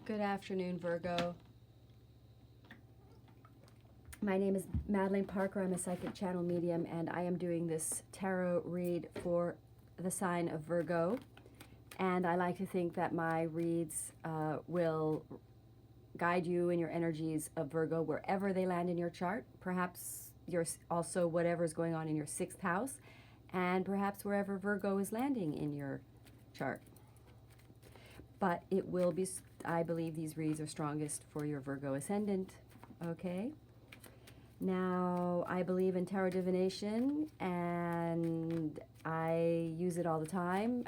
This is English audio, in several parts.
Good afternoon, Virgo. My name is Madeline Parker. I'm a psychic channel medium, and I am doing this tarot read for the sign of Virgo. And I like to think that my reads will guide you in your energies of Virgo wherever they land in your chart. Perhaps also whatever is going on in your 6th house, and perhaps wherever Virgo is landing in your chart. But it will be, I believe these reads are strongest for your Virgo ascendant, okay? Now, I believe in tarot divination, and I use it all the time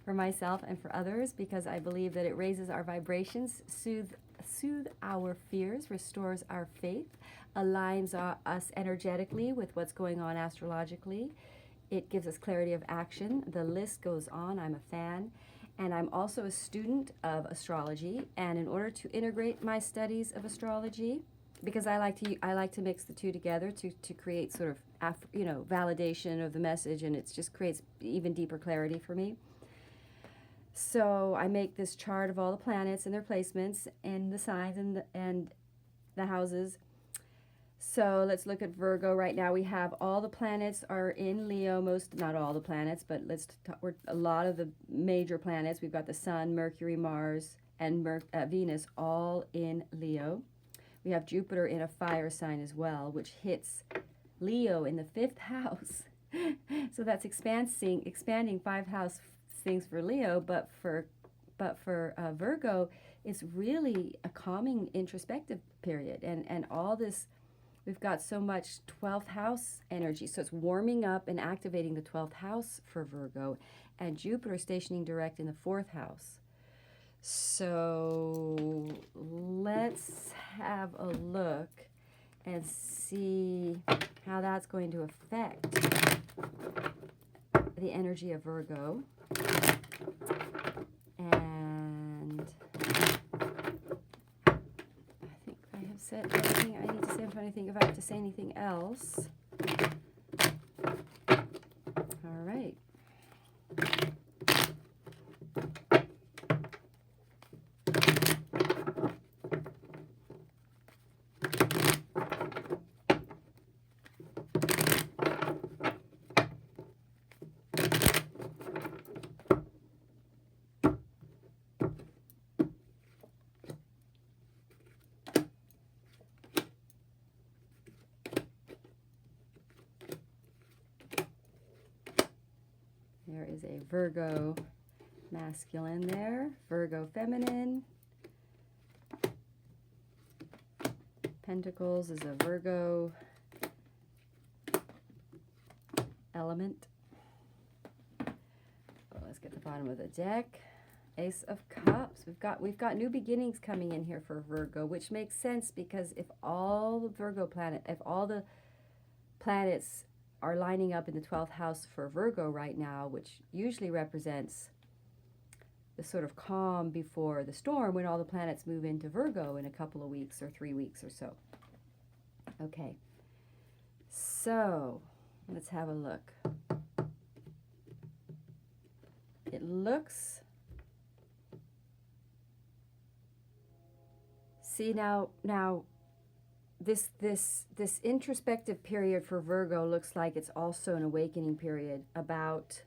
for myself and for others because I believe that it raises our vibrations, soothe our fears, restores our faith, aligns us energetically with what's going on astrologically. It gives us clarity of action. The list goes on. I'm a fan. And I'm also a student of astrology, and in order to integrate my studies of astrology, because I like to mix the two together to create sort of validation of the message, and it just creates even deeper clarity for me. So I make this chart of all the planets and their placements and the signs and the houses. So let's look at Virgo right now. We have all the planets are in Leo, not all the planets, but a lot of the major planets. We've got the Sun, Mercury, Mars, and Venus all in Leo. We have Jupiter in a fire sign as well, which hits Leo in the 5th house. So that's expanding 5-house things for Leo, but for Virgo, it's really a calming introspective period, and all this. We've got so much 12th house energy, so it's warming up and activating the 12th house for Virgo, and Jupiter stationing direct in the 4th house. So let's have a look and see how that's going to affect the energy of Virgo. And said everything I need to say. I'm trying to think if I have to say anything else. All right. There is a Virgo masculine there, Virgo feminine. Pentacles is a Virgo element. Well, let's get the bottom of the deck. Ace of Cups. We've got new beginnings coming in here for Virgo, which makes sense because if all the planets are lining up in the 12th house for Virgo right now, which usually represents the sort of calm before the storm when all the planets move into Virgo in a couple of weeks or 3 weeks or so. Okay, so let's have a look. It looks, see now this introspective period for Virgo looks like it's also an awakening period about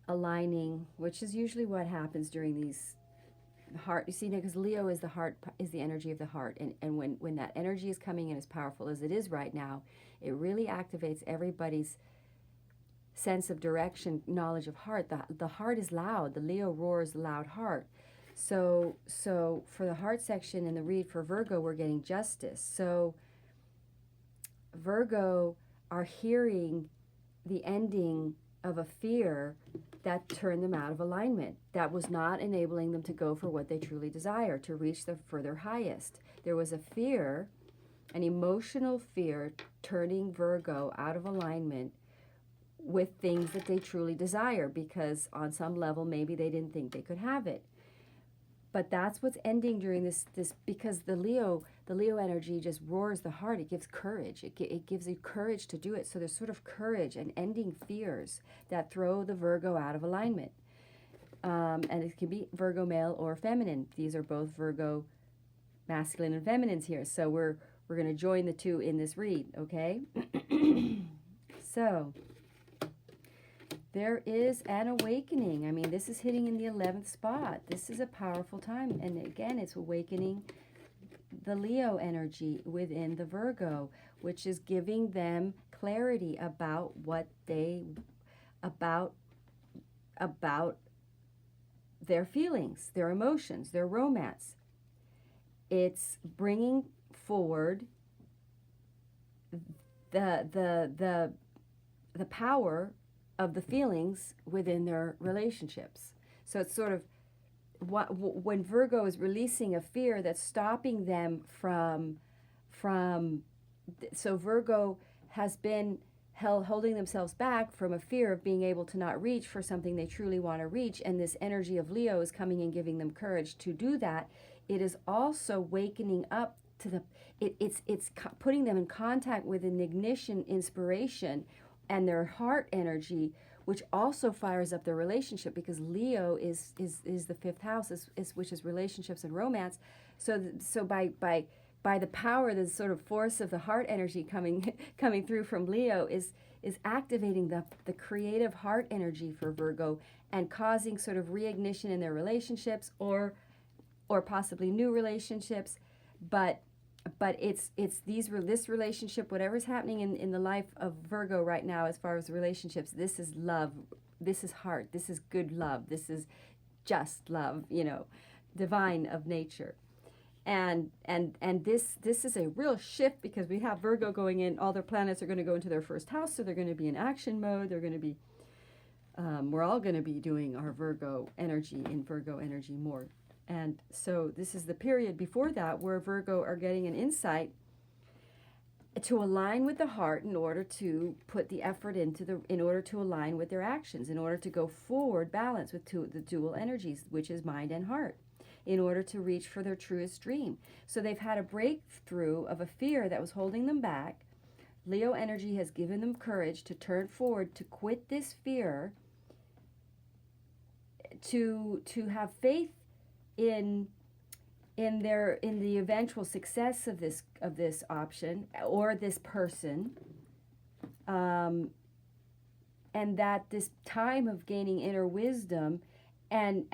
aligning, which is usually what happens during these heart. You see, because Leo is the heart, is the energy of the heart, and when that energy is coming in as powerful as it is right now, it really activates everybody's sense of direction, knowledge of heart. The heart is loud. The Leo roars loud heart. So for the heart section in the read for Virgo, we're getting justice. So Virgo are hearing the ending of a fear that turned them out of alignment, that was not enabling them to go for what they truly desire, to reach the further highest. There was a fear, an emotional fear, turning Virgo out of alignment with things that they truly desire, because on some level maybe they didn't think they could have it. But that's what's ending during this because the Leo energy just roars the heart. It gives courage. It gives you courage to do it. So there's sort of courage and ending fears that throw the Virgo out of alignment. And it can be Virgo male or feminine. These are both Virgo masculine and feminines here. So we're going to join the two in this read, okay? So there is an awakening. I mean, this is hitting in the 11th spot. This is a powerful time. And again, it's awakening the Leo energy within the Virgo, which is giving them clarity about what they, about their feelings, their emotions, their romance. It's bringing forward the power of the feelings within their relationships. So it's sort of when Virgo is releasing a fear that's stopping them from so Virgo has been holding themselves back from a fear of being able to not reach for something they truly want to reach, and this energy of Leo is coming and giving them courage to do that. It is also wakening up to the it's putting them in contact with an ignition inspiration and their heart energy, which also fires up their relationship, because Leo is the fifth house, which is relationships and romance. So by the power, the sort of force of the heart energy coming through from Leo is activating the creative heart energy for Virgo and causing sort of reignition in their relationships or possibly new relationships, but it's this relationship, whatever's happening in the life of Virgo right now as far as relationships, this is love, this is heart, this is good love, this is just love, divine of nature. And this is a real shift, because we have Virgo going in, all their planets are going to go into their first house, so they're going to be in action mode, they're going to be, we're all going to be doing our Virgo energy more. And so this is the period before that where Virgo are getting an insight to align with the heart in order to put the effort in order to align with their actions, in order to go forward balanced with the dual energies, which is mind and heart, in order to reach for their truest dream. So they've had a breakthrough of a fear that was holding them back. Leo energy has given them courage to turn forward, to quit this fear, to have faith in the eventual success of this option or this person, and that this time of gaining inner wisdom and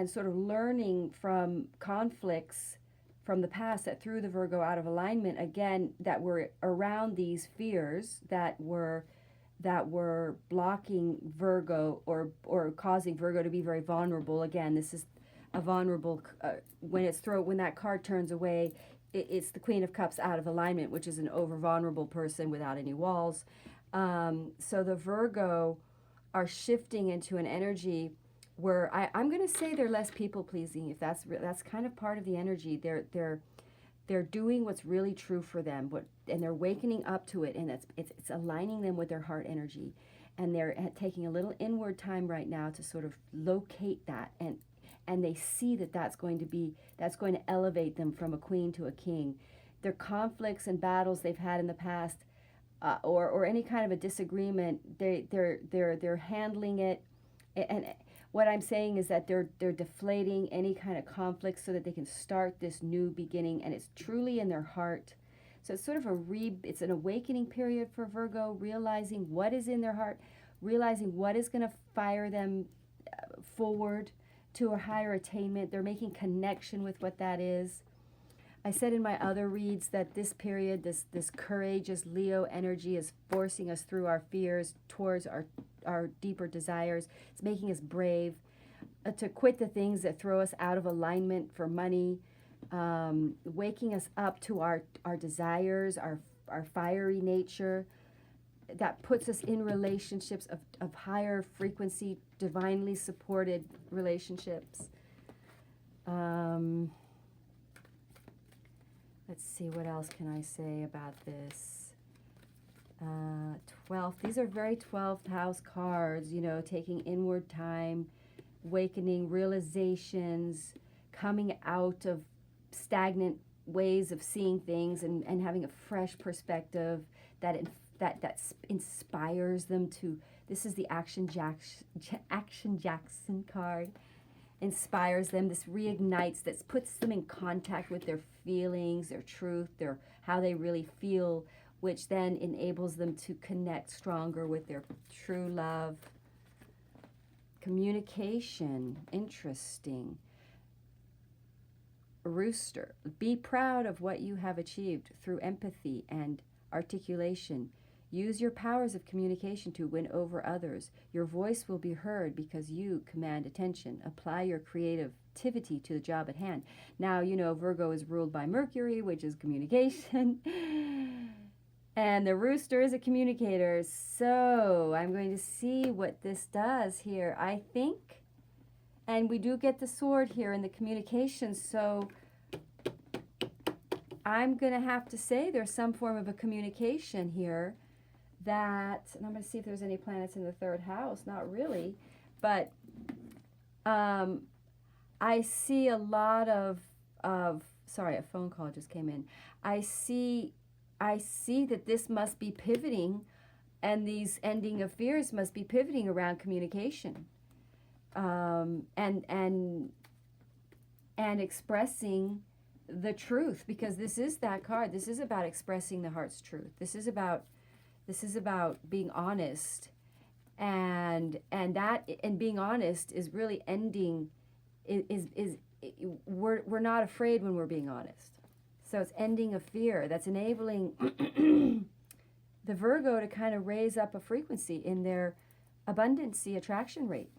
sort of learning from conflicts from the past that threw the Virgo out of alignment again, that were around these fears that were blocking Virgo or causing Virgo to be very vulnerable. Again, this is a vulnerable, when that card turns away, it's the Queen of Cups out of alignment, which is an over vulnerable person without any walls. So the Virgo are shifting into an energy where I'm going to say they're less people pleasing. If that's kind of part of the energy, they're doing what's really true for them, and they're wakening up to it, and it's aligning them with their heart energy, and they're taking a little inward time right now to sort of locate that, and they see that's going to elevate them from a queen to a king. Their conflicts and battles they've had in the past, or any kind of a disagreement, they're handling it, and what I'm saying is that they're deflating any kind of conflict so that they can start this new beginning, and it's truly in their heart. So it's sort of it's an awakening period for Virgo, realizing what is in their heart, realizing what is going to fire them forward to a higher attainment. They're making connection with what that is. I said in my other reads that this period, this courageous Leo energy is forcing us through our fears towards our deeper desires. It's making us brave to quit the things that throw us out of alignment for money, waking us up to our desires, our fiery nature that puts us in relationships of higher frequency, divinely supported relationships. Let's see, what else can I say about this? 12th, these are very 12th house cards, taking inward time, awakening, realizations, coming out of stagnant ways of seeing things and having a fresh perspective that inspires them to This is the Action Jackson card. Inspires them. This reignites, that puts them in contact with their feelings, their truth, their how they really feel, which then enables them to connect stronger with their true love. Communication, interesting. Rooster, be proud of what you have achieved through empathy and articulation. Use your powers of communication to win over others. Your voice will be heard because you command attention. Apply your creativity to the job at hand. Now, you know, Virgo is ruled by Mercury, which is communication. And the rooster is a communicator. So I'm going to see what this does here. I think, and we do get the sword here in the communication, so I'm going to have to say there's some form of a communication here that, and I'm going to see if there's any planets in the third house. Not really, but I see a lot of, sorry, a phone call just came in. I see that this must be pivoting, and these ending of fears must be pivoting around communication, and expressing the truth, because this is that card. This is about expressing the heart's truth. This is about being honest, and being honest is really ending. We're not afraid when we're being honest. So it's ending a fear that's enabling the Virgo to kind of raise up a frequency in their abundancy attraction rate.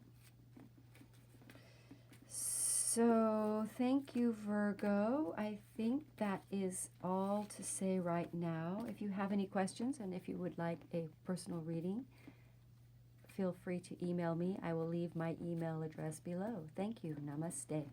So thank you, Virgo. I think that is all to say right now. If you have any questions and if you would like a personal reading, feel free to email me. I will leave my email address below. Thank you. Namaste.